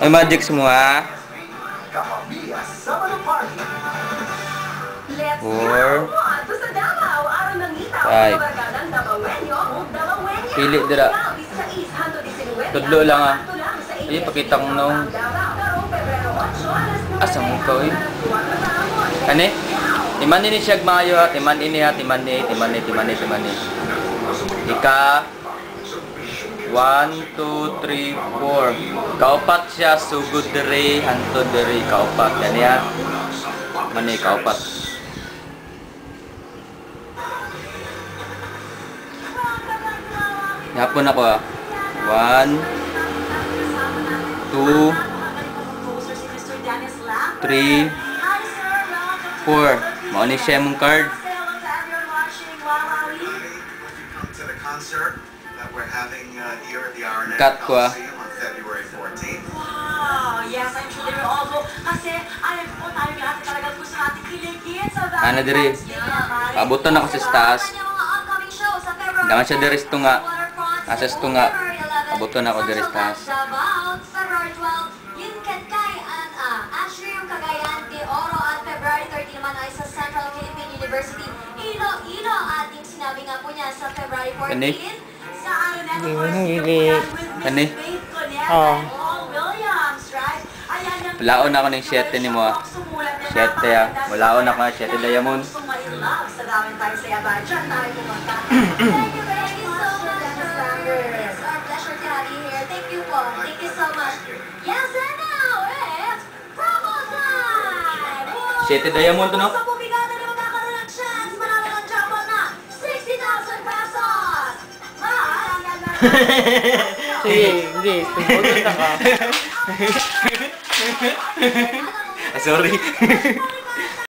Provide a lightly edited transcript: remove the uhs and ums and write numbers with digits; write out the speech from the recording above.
May magic semua. 4 5 Pili dira. Tudlo lang ah. Ay pakita ko nung asa mo ka oy. Kani? Timan ini siya maayo ha, timan ini ha, timan ni. Ika 1, 2, 3, 4. Kaupat siya sugod diri, hantod diri kaupat. Yan ya. Mani kaupat. Yapon ako ah. 1 2 3 4. Mao ni siya mong card. Cut ko ah. Ano diri? Abutan ako sa taas. Dangan siya diri sa tunga. Asa sa tunga. Abutan ako diri sa taas. February 30 naman ay sa Central Philippine University, Iloilo. Ating sinabi nga po niya sa February 14 sa Araneta Kani? Oh. Williams, right? Walaon ako ng 7 ni mo ah. 7 ah. Walaon ako ng 7 diamond. Sa dawin tayo sa yaba. Diyan tayo pumunta. Thank you so much, It's our pleasure to have you here. Thank you po. Thank you so much. Yes, and now it's promo time! 7 diamond to no? Sa pumigatan na magkakaroon ng chance manalo ng jackpot na 60,000 pesos! Hindi. Tungkol na ka. Sorry.